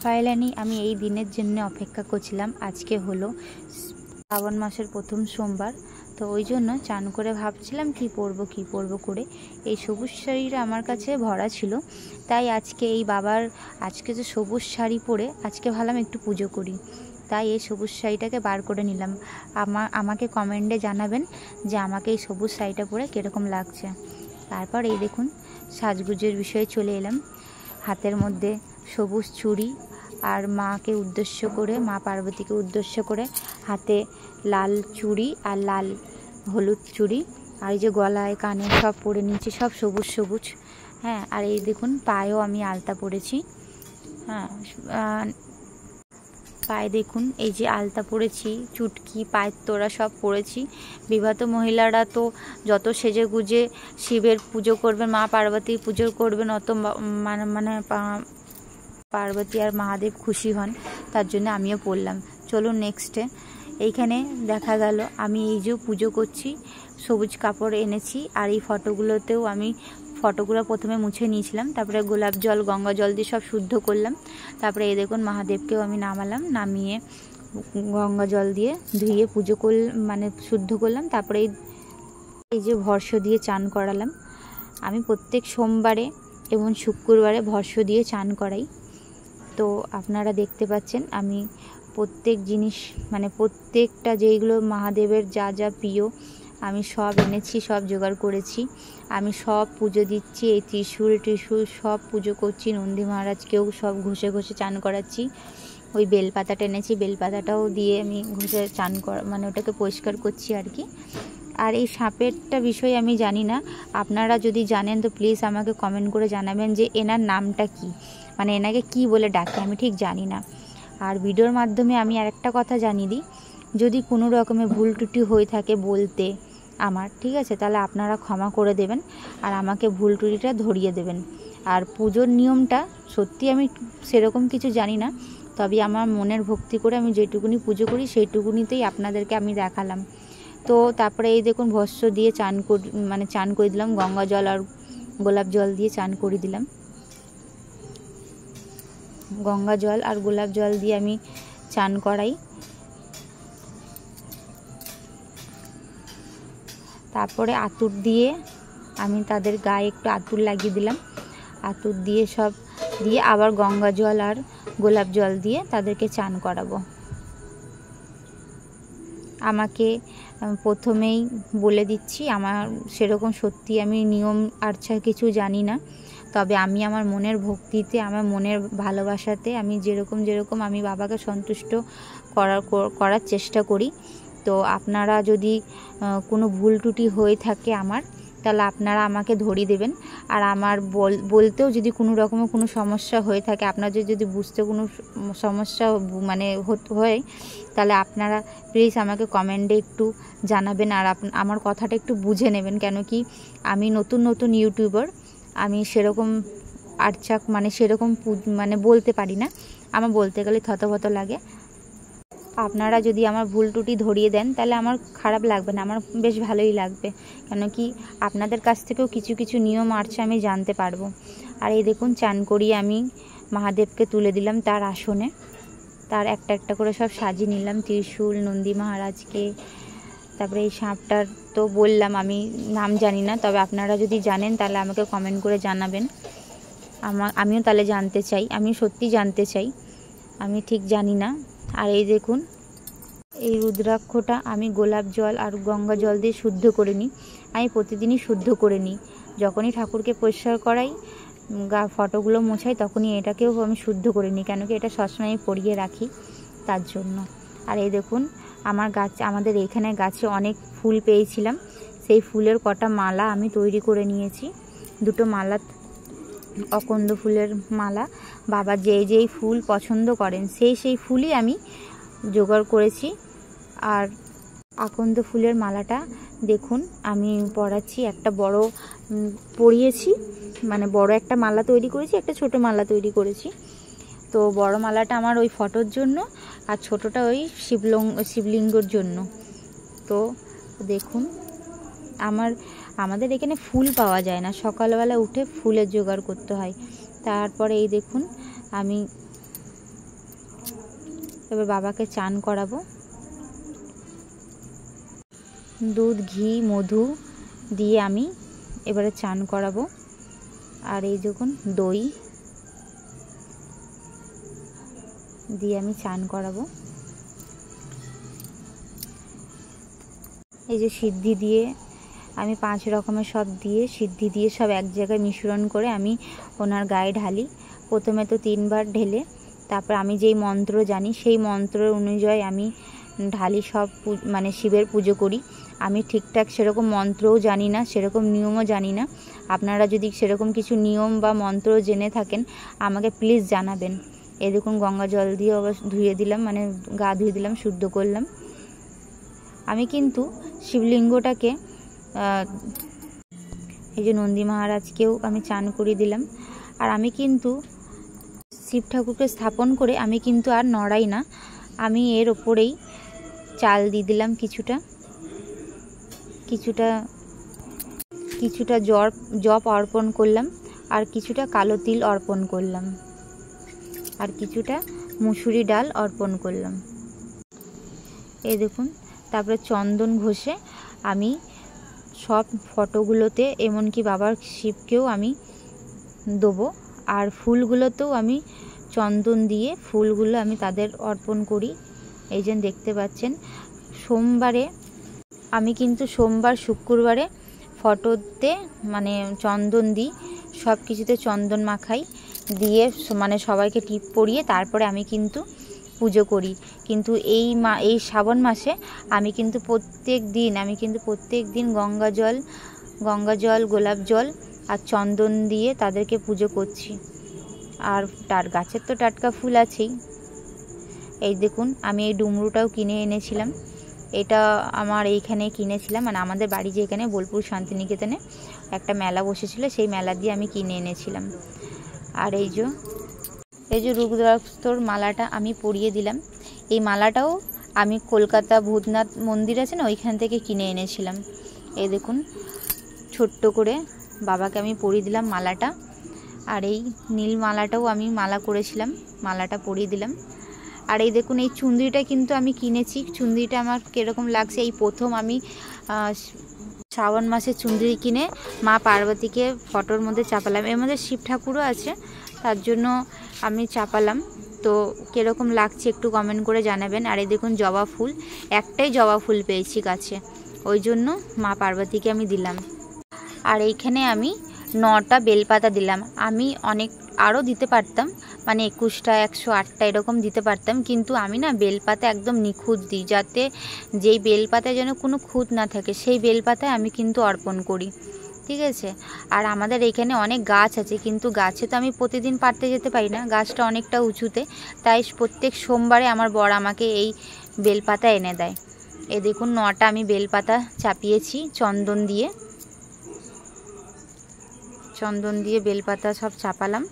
Finally আমি এই দিনের জন্য অপেক্ষা করছিলাম। আজকে হলো শ্রাবণ মাসের প্রথম সোমবার, তো ওই জন্য চান করে ভাবছিলাম কি পরবো করে এই সবুজ শাড়িটা আমার কাছে ভরা ছিল। তাই আজকে এই বাবার আজকে যে সবুজ শাড়ি পরে আজকে ভাবলাম একটু পুজো করি, তাই এই সবুজ শাড়িটাকে বার করে নিলাম। আমাকে কমেন্টে জানাবেন যে আমাকে এই সবুজ শাড়িটা পরে কীরকম লাগছে। তারপর এই দেখুন সাজগুজের বিষয়ে চলে এলাম। হাতের মধ্যে সবুজ চুড়ি আর মাকে উদ্দেশ্য করে, মা পার্বতীকে উদ্দেশ্য করে হাতে লাল চুড়ি আর লাল হলুদ চুড়ি, আর এই যে গলায় কানে সব পরে নিয়েছি, সব সবুজ সবুজ। হ্যাঁ, আর এই দেখুন পায়েও আমি আলতা পরেছি। হ্যাঁ, পায়ে দেখুন এই যে আলতা পরেছি, চুটকি, পায়ের তোড়া সব পরেছি। বিবাহিত মহিলারা তো যত সেজে গুজে শিবের পুজো করবেন, মা পার্বতী পুজো করবেন, অত মানে পার্বতী আর মহাদেব খুশি হন, তার জন্য আমিও পড়লাম। চলুন নেক্সটে। এইখানে দেখা গেল আমি এই যে পুজো করছি, সবুজ কাপড় এনেছি, আর এই ফটোগুলোতেও আমি ফটোগুলো প্রথমে মুছে নিয়েছিলাম, তারপরে গোলাপ জল গঙ্গা জল দিয়ে সব শুদ্ধ করলাম। তারপরে এই দেখুন মহাদেবকেও আমি নামালাম, নামিয়ে গঙ্গা জল দিয়ে ধুয়ে পুজো মানে শুদ্ধ করলাম। তারপরে এই যে ভর্ষ দিয়ে চান করালাম। আমি প্রত্যেক সোমবারে এবং শুক্রবারে ভর্ষ দিয়ে চান করাই। তো আপনারা দেখতে পাচ্ছেন আমি প্রত্যেক জিনিস মানে প্রত্যেকটা যেইগুলো মহাদেবের যা যা প্রিয় আমি সব এনেছি, সব জোগাড় করেছি। আমি সব পুজো দিচ্ছি, এই ত্রিশূল সব পুজো করছি। নন্দী মহারাজকেও সব ঘষে ঘষে চান করাচ্ছি। ওই বেলপাতাটা এনেছি, বেলপাতাটাও দিয়ে আমি ঘষে চান মানে ওটাকে পরিষ্কার করছি আর কি। আর এই সাপেরটা বিষয়ে আমি জানি না, আপনারা যদি জানেন তো প্লিজ আমাকে কমেন্ট করে জানাবেন যে এনার নামটা কি, মানে এনাকে কি বলে ডাকে, আমি ঠিক জানি না। আর ভিডিওর মাধ্যমে আমি আরেকটা কথা জানিয়ে দিই, যদি কোনো রকমের ভুল ত্রুটি হয়ে থাকে বলতে আমার, ঠিক আছে, তাহলে আপনারা ক্ষমা করে দেবেন আর আমাকে ভুল ত্রুটিটা ধরিয়ে দেবেন। আর পুজোর নিয়মটা সত্যি আমি সেরকম কিছু জানি না, তবে আমার মনের ভক্তি করে আমি যেটুকুনি পুজো করি সেইটুকুনিতেই আপনাদেরকে আমি দেখালাম। তো তারপরে এই দেখুন ভস্য দিয়ে চান করে দিলাম, গঙ্গা জল আর গোলাপ জল দিয়ে চান করে দিলাম। গঙ্গা জল আর গোলাপ জল দিয়ে আমি চান করাই। তারপরে আতর দিয়ে আমি তাদের গায়ে একটু আতর লাগিয়ে দিলাম। আতর দিয়ে সব দিয়ে আবার গঙ্গা জল আর গোলাপ জল দিয়ে তাদেরকে চান করাবো। আমাকে প্রথমেই বলে দিচ্ছি, আমার সেরকম সত্যি আমি নিয়ম আচ্ছা কিছু জানি না, তবে আমি আমার মনের ভক্তিতে, আমার মনের ভালোবাসাতে আমি যেরকম আমি বাবাকে সন্তুষ্ট করার চেষ্টা করি। তো আপনারা যদি কোনো ভুল ত্রুটি হয়ে থাকে আমার, তাহলে আপনারা আমাকে ধরিয়ে দেবেন। আর আমার বলতেও যদি কোনো রকমের কোনো সমস্যা হয়ে থাকে, আপনাদের যদি বুঝতে কোনো সমস্যা মানে হয়, তাহলে আপনারা প্লিজ আমাকে কমেন্টে একটু জানাবেন আর আমার কথাটা একটু বুঝে নেবেন। কেন কি আমি নতুন ইউটিউবার, আমি সেরকম আর্চাক মানে সেরকম মানে বলতে পারি না, আমার বলতে গেলে থতথত লাগে। আপনারা যদি আমার ভুল ত্রুটি ধরিয়ে দেন তাহলে আমার খারাপ লাগবে না, আমার বেশ ভালোই লাগবে। কেন কি আপনাদের কাছ থেকেও কিছু নিয়ম আর্চা আমি জানতে পারবো। আর এই দেখুন চান করিয়ে আমি মহাদেবকে তুলে দিলাম তার আসনে, তার একটা একটা করে সব সাজিয়ে নিলাম, ত্রিশূল, নন্দী মহারাজকে। তারপরে এই সাপটার তো বললাম আমি নাম জানি না, তবে আপনারা যদি জানেন তাহলে আমাকে কমেন্ট করে জানাবেন। আমিও তাহলে জানতে চাই, আমি সত্যি জানতে চাই, আমি ঠিক জানি না। আর এই দেখুন এই রুদ্রাক্ষটা আমি গোলাপ জল আর গঙ্গা জল দিয়ে শুদ্ধ করে নিই। আমি প্রতিদিনই শুদ্ধ করে নিই, যখনই ঠাকুরকে পরিষ্কার করাই, ফটোগুলো মোছাই, তখনই এটাকেও আমি শুদ্ধ করে নিই, কেন কি এটা সবসময় পরিয়ে রাখি তার জন্য। আর এই দেখুন আমাদের এখানে গাছে অনেক ফুল পেয়েছিলাম, সেই ফুলের কটা মালা আমি তৈরি করে নিয়েছি। দুটো মালা, অকন্দ ফুলের মালা, বাবা যেই ফুল পছন্দ করেন সেই ফুলই আমি জোগাড় করেছি। আর আকন্দ ফুলের মালাটা দেখুন আমি পরাচ্ছি, একটা বড় পরিয়েছি, মানে বড় একটা মালা তৈরি করেছি, একটা ছোট মালা তৈরি করেছি। তো বড় মালাটা আমার ওই ফটোর জন্য আর ছোটটা ওই শিবলিঙ্গর জন্য। তো দেখুন আমাদের এখানে ফুল পাওয়া যায় না, সকালবেলা উঠে ফুলের জোগাড় করতে হয়। তারপরে এই দেখুন আমি এবার বাবাকে চান করাবো। দুধ, ঘি, মধু দিয়ে আমি এবারে চান করাবো। আর এই দেখুন দই দিয়ে আমি চান করাবো। এই যে সিদ্ধি দিয়ে আমি 5 রকমের সব দিয়ে সিদ্ধি দিয়ে সব এক জায়গায় মিশ্রণ করে আমি ওনার গায়ে ঢালি। প্রথমে তো 3 বার ঢেলে তারপর আমি যেই মন্ত্র জানি সেই মন্ত্র অনুযায়ী আমি ঢালি, সব মানে শিবের পুজো করি। আমি ঠিকঠাক সেরকম মন্ত্রও জানি না, সেরকম নিয়মও জানি না। আপনারা যদি সেরকম কিছু নিয়ম বা মন্ত্র জেনে থাকেন আমাকে প্লিজ জানাবেন। এই দেখুন গঙ্গা জল দিয়ে আবার ধুয়ে দিলাম, মানে গা ধুয়ে দিলাম, শুদ্ধ করলাম। আমি কিন্তু শিবলিঙ্গটাকে এই যে নন্দী মহারাজকেও আমি চান করিয়ে দিলাম। আর আমি কিন্তু শিব ঠাকুরকে স্থাপন করে আমি কিন্তু আর নড়াই না, আমি এর ওপরেই চাল দিয়ে দিলাম, কিছুটা জপ অর্পণ করলাম, আর কিছুটা কালো তিল অর্পণ করলাম, আর কিছুটা মুসুরি ডাল অর্পণ করলাম। এই দেখুন তারপরে চন্দন ঘষে আমি সব ফটোগুলোতে, এমনকি বাবার শিবকেও আমি দেবো। আর ফুলগুলোতেও আমি চন্দন দিয়ে ফুলগুলো আমি তাদের অর্পণ করি। এই যে দেখতে পাচ্ছেন সোমবারে আমি কিন্তু সোমবার শুক্রবারে ফটোতে মানে চন্দন দিই, সব কিছুতে চন্দন মাখাই, দিয়ে মানে সবাইকে টিপ পরিয়ে তারপরে আমি কিন্তু পুজো করি। কিন্তু এই শ্রাবণ মাসে আমি কিন্তু প্রত্যেক দিন গঙ্গা জল গোলাপ জল আর চন্দন দিয়ে তাদেরকে পুজো করছি। আর গাছের তো টাটকা ফুল আছেই। এই দেখুন আমি এই ডুমরুটাও কিনে এনেছিলাম, এটা আমার এইখানে কিনেছিলাম, মানে আমাদের বাড়ি যে এখানে বোলপুর শান্তিনিকেতনে একটা মেলা বসেছিল, সেই মেলা দিয়ে আমি কিনে এনেছিলাম। আর এই যে রুদ্রাক্ষর মালাটা আমি পরিয়ে দিলাম। এই মালাটাও আমি কলকাতা ভূতনাথ মন্দির আছে না, ওইখান থেকে কিনে এনেছিলাম। এই দেখুন ছোট্ট করে বাবাকে আমি পরিয়ে দিলাম মালাটা। আর এই নীল মালাটাও আমি মালা করেছিলাম, মালাটা পরিয়ে দিলাম। আর এই দেখুন এই চুন্দ্রিটা কিন্তু আমি কিনেছি, চুন্দ্রিটা আমার কীরকম লাগছে, এই প্রথম আমি শ্রাবণ মাসে চুন্দ্রি কিনে মা পার্বতীকে ফটোর মধ্যে চাপালাম। এর মধ্যে শিব ঠাকুরও আছে, তার জন্য আমি চাপালাম। তো কীরকম লাগছে একটু কমেন্ট করে জানাবেন। আর এই দেখুন জবা ফুল, একটাই জবা ফুল পেয়েছি গাছে, ওই জন্য মা পার্বতীকে আমি দিলাম। আর এইখানে আমি 9টা বেলপাতা দিলাম। আমি আরও দিতে পারতাম, মানে 21টা 108টা এরকম দিতে পারতাম, কিন্তু আমি না বেলপাতা একদম নিখুঁত দিই, যাতে যেই বেলপাতায় যেন কোনো খুঁত না থাকে সেই বেলপাতায় আমি কিন্তু অর্পণ করি, ঠিক আছে। আর আমাদের এখানে অনেক গাছ আছে, কিন্তু গাছে তো আমি প্রতিদিন পাড়তে যেতে পারি না, গাছটা অনেকটা উঁচুতে, তাই প্রত্যেক সোমবারে আমার বর আমাকে এই বেলপাতা এনে দেয়। এই দেখুন 9টা আমি বেলপাতা চাপিয়েছি চন্দন দিয়ে বেলপাতা সব চাপালাম।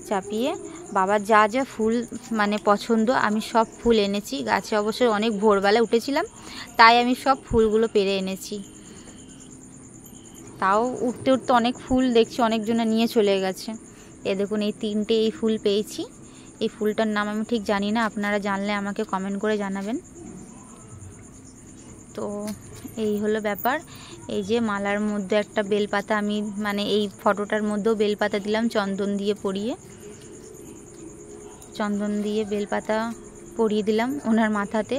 চাপিয়ে বাবার যা যা ফুল মানে পছন্দ আমি সব ফুল এনেছি। গাছে অবশ্যই অনেক ভোরবেলা উঠেছিলাম, তাই আমি সব ফুলগুলো পেরে এনেছি। তাও উঠতে অনেক ফুল দেখছি অনেকজনে নিয়ে চলে গেছে। দেখুন এই 3টে এই ফুল পেয়েছি। এই ফুলটার নাম আমি ঠিক জানি না, আপনারা জানলে আমাকে কমেন্ট করে জানাবেন। তো এই হলো ব্যাপার। এই যে মালার মধ্যে একটা বেলপাতা আমি মানে এই ফটোটার মধ্যেও বেলপাতা দিলাম চন্দন দিয়ে বেলপাতা পরিয়ে দিলাম ওনার মাথাতে।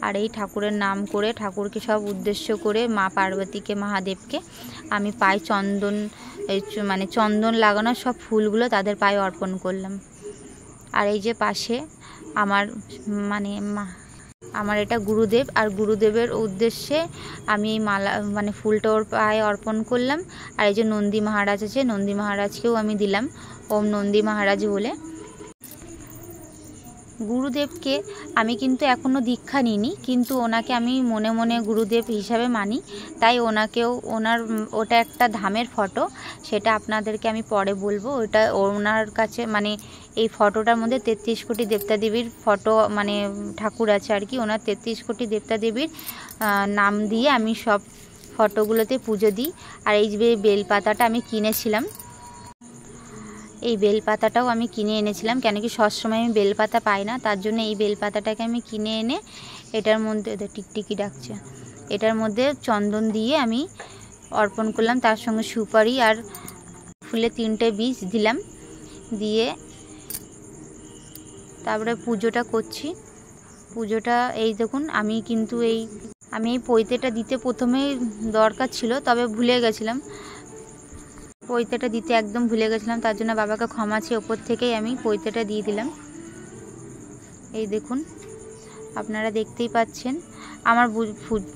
আর এই ঠাকুরের নাম করে ঠাকুরকে সব উদ্দেশ্য করে মা পার্বতীকে মহাদেবকে আমি পায়ে মানে চন্দন লাগানো সব ফুলগুলো তাদের পায়ে অর্পণ করলাম। আর এই যে পাশে আমার এটা গুরুদেব, আর গুরুদেবের উদ্দেশ্যে আমি এই মালা মানে ফুলটা ওর পায়ে অর্পণ করলাম। আর এই যে নন্দী মহারাজ আছে, নন্দী মহারাজকেও আমি দিলাম ওম নন্দী মহারাজ বলে। গুরুদেবকে আমি কিন্তু এখনও দীক্ষা নিইনি, কিন্তু ওনাকে আমি মনে মনে গুরুদেব হিসাবে মানি, তাই ওটা একটা ধামের ফটো, সেটা আপনাদেরকে আমি পরে বলবো। ওটা ওনার কাছে মানে এই ফটোটার মধ্যে 33 কোটি দেবতা দেবীর ফটো মানে ঠাকুর আছে আর কি, ওনার 33 কোটি দেবতা দেবীর নাম দিয়ে আমি সব ফটোগুলোতে পুজো দিই। আর এই যে বেলপাতাটা আমি কিনেছিলাম, এই বেলপাতাটাও আমি কিনে এনেছিলাম, কেন কি সবসময় আমি বেলপাতা পাই না, তার জন্য এই বেলপাতাটাকে আমি কিনে এনে এটার মধ্যে টিকটিকি ডাকছে, এটার মধ্যে চন্দন দিয়ে আমি অর্পণ করলাম, তার সঙ্গে সুপারি আর ফুলের 3টে বীজ দিলাম, দিয়ে তারপরে পুজোটা করছি। পুজোটা এই দেখুন, আমি কিন্তু আমি এই পৈতেটা দিতে প্রথমেই দরকার ছিল, তবে ভুলে গেছিলাম, পৈতেটা দিতে একদম ভুলে গেছিলাম, তার জন্য বাবাকে ক্ষমা চেয়ে ওপর থেকেই আমি পৈতেটা দিয়ে দিলাম। এই দেখুন, আপনারা দেখতেই পাচ্ছেন। আমার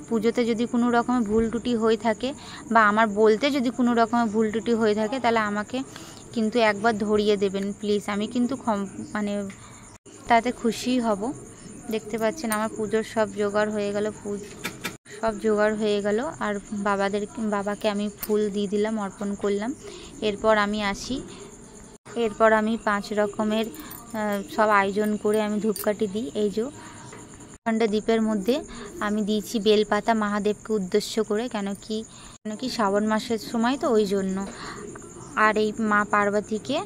পুজোতে যদি কোনো রকমের ভুল ত্রুটি হয়ে থাকে বা আমার বলতে যদি কোনো রকমের ভুল ত্রুটি হয়ে থাকে, তাহলে আমাকে কিন্তু একবার ধরিয়ে দেবেন প্লিজ, আমি কিন্তু মানে তাতে খুশি হব। দেখতে পাচ্ছেন আমার পুজোর সব জোগাড় হয়ে গেল, সব জোগাড় হয়ে গেল, আর বাবাকে আমি ফুল দিয়ে দিলাম, অর্পণ করলাম। এরপর আমি আসি, এরপর আমি 5 রকমের সব আয়োজন করে আমি ধূপকাঠি দিই। এই যে দ্বীপের মধ্যে আমি দিয়েছি বেলপাতা মহাদেবকে উদ্দেশ্য করে, কেন কি শ্রাবণ মাসের সময় তো, ওই জন্য। আর এই মা পার্বতীকে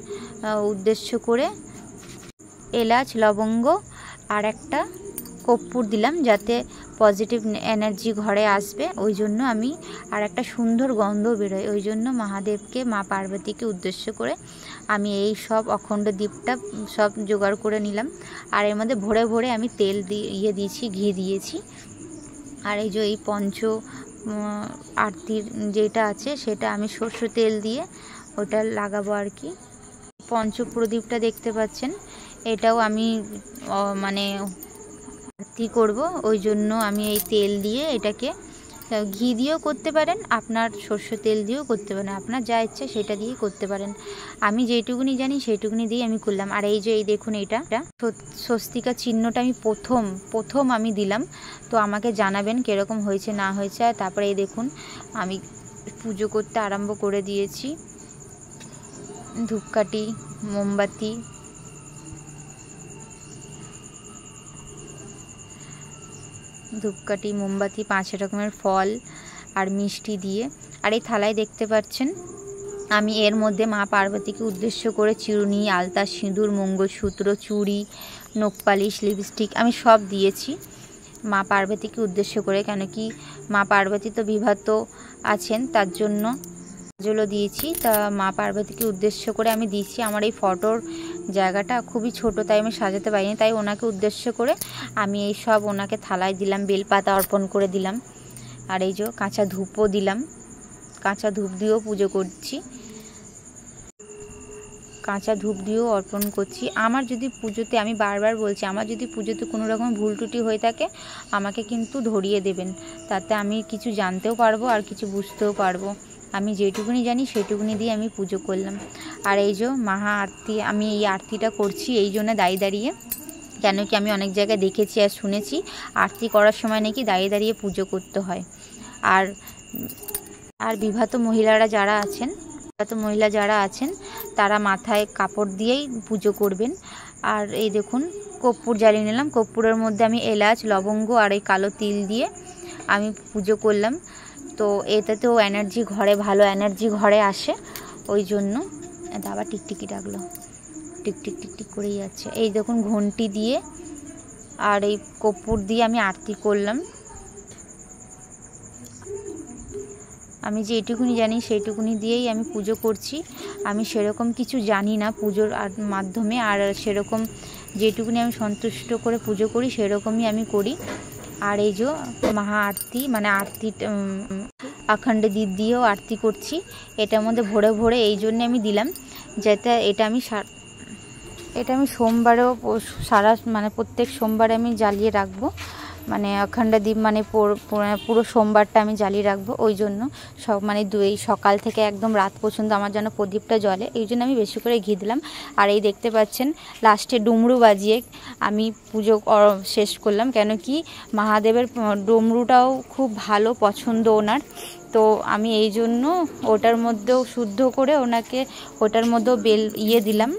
উদ্দেশ্য করে এলাচ, লবঙ্গ আর একটা কর্পূর দিলাম, যাতে পজিটিভ এনার্জি ঘরে আসবে, ওই জন্য আমি, আর একটা সুন্দর গন্ধ বেরোয়, ওই জন্য মহাদেবকে, মা পার্বতীকে উদ্দেশ্য করে আমি এই সব অখণ্ড দ্বীপটা সব জোগাড় করে নিলাম। আর এর মধ্যে ভরে ভরে আমি তেল দিয়েছি, ঘি দিয়েছি। আর এই যে এই পঞ্চ আরতির যেটা আছে, সেটা আমি সরষে তেল দিয়ে ওটা লাগাবো আর কি। পঞ্চপ্রদীপটা দেখতে পাচ্ছেন, এটাও আমি মানে আরতি করব, ওই জন্য আমি এই তেল দিয়ে, এটাকে ঘি দিয়েও করতে পারেন, আপনার সরষে তেল দিয়েও করতে পারেন, আপনার যা ইচ্ছা সেটা দিয়ে করতে পারেন। আমি যেটুকুনি জানি সেইটুকুনি দিয়ে আমি করলাম। আর এই যে এই দেখুন, এটা স্বস্তিকা চিহ্নটা আমি প্রথম আমি দিলাম, তো আমাকে জানাবেন কীরকম হয়েছে না হয়েছে। আর তারপরে এই দেখুন, আমি পুজো করতে আরম্ভ করে দিয়েছি। ধূপকাঠি, মোমবাতি, ধূপকাঠি, মোমবাতি, 5 রকমের ফল আর মিষ্টি দিয়ে। আর এই থালায় দেখতে পাচ্ছেন, আমি এর মধ্যে মা পার্বতীকে উদ্দেশ্য করে চিরুনি, আলতা, সিঁদুর, মঙ্গলসূত্র, চুড়ি, নখপালিশ, লিপস্টিক আমি সব দিয়েছি মা পার্বতীকে উদ্দেশ্য করে, কেন কি মা পার্বতী তো বিবাহিত আছেন, তার জন্য কাজলও দিয়েছি। তা মা পার্বতীকে উদ্দেশ্য করে আমি দিয়েছি। আমার এই ফটোর জায়গাটা খুবই ছোট, তাই আমি সাজাতে পারিনি, তাই ওনাকে উদ্দেশ্য করে আমি এই সব ওনাকে থালায় দিলাম, বেলপাতা অর্পণ করে দিলাম। আর এই যে কাঁচা ধূপও দিলাম, কাঁচা ধূপ দিয়েও পুজো করছি, কাঁচা ধূপ দিয়েও অর্পণ করছি। আমার যদি পুজোতে, আমি বারবার বলছি, আমার যদি পুজোতে কোনো রকম ভুল ত্রুটি হয়ে থাকে, আমাকে কিন্তু ধরিয়ে দেবেন, তাতে আমি কিছু জানতেও পারবো আর কিছু বুঝতেও পারবো। আমি যেটুকুনি জানি সেইটুকুনি দিয়ে আমি পুজো করলাম। আর এই যে মহা আরতি, আমি এই আরতিটা করছি এই জন্য দাঁড়িয়ে, কেন কি আমি অনেক জায়গায় দেখেছি আর শুনেছি আরতি করার সময় নাকি দাঁড়িয়ে পুজো করতে হয়। আর বিবাহিত মহিলা যারা আছেন তারা মাথায় কাপড় দিয়েই পুজো করবেন। আর এই দেখুন, কর্পূর জ্বালিয়ে নিলাম, কর্পূরের মধ্যে আমি এলাচ, লবঙ্গ আর এই কালো তিল দিয়ে আমি পুজো করলাম। তো এটাতেও এনার্জি ঘরে, ভালো এনার্জি ঘরে আসে, ওই জন্য। আবার টিকটিকি ডাকলো, টিকটিক করেই যাচ্ছে। এই দেখুন, ঘন্টি দিয়ে আর এই কর্পূর দিয়ে আমি আরতি করলাম। আমি যেটুকুনি জানি সেইটুকুনি দিয়েই আমি পুজো করছি। আমি সেরকম কিছু জানি না পুজোর মাধ্যমে, আর সেরকম যেটুকুনি আমি সন্তুষ্ট করে পুজো করি সেরকমই আমি করি। আর এই যে মহা আরতি, মানে আরতি অখণ্ড দ্বীপ দিয়েও আরতি করছি। এটার মধ্যে ভরে ভরে এই জন্য আমি দিলাম, যাতে এটা আমি সোমবারেও মানে প্রত্যেক সোমবারে আমি জ্বালিয়ে রাখবো, মানে অখণ্ড দ্বীপ মানে পুরো সোমবারটা আমি জ্বালিয়ে রাখবো, ওই জন্য সব মানে সকাল থেকে একদম রাত পর্যন্ত আমার যেন প্রদীপটা জ্বলে, এই জন্য আমি বেশি করে ঘি দিলাম। আর এই দেখতে পাচ্ছেন, লাস্টে ডুমরু বাজিয়ে আমি পুজো শেষ করলাম, কেন কি মহাদেবের ডমরুটাও খুব ভালো পছন্দ ওনার, তো আমি এই জন্য ওটার মধ্যেও শুদ্ধ করে ওনাকে ওটার মধ্যেও দিলাম,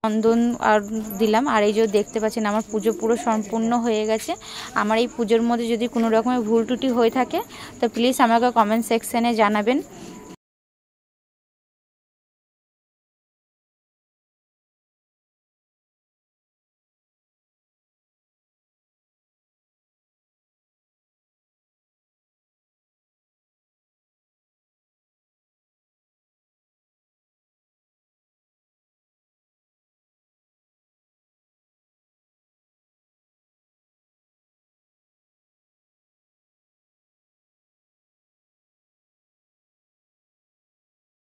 চন্দন আর দিলাম। আর এই যে দেখতে পাচ্ছেন, আমার পুজো পুরো সম্পূর্ণ হয়ে গেছে। আমার এই পুজোর মধ্যে যদি কোনো রকমের ভুল ত্রুটি হয়ে থাকে তো প্লিজ আমাকে কমেন্ট সেকশানে জানাবেন।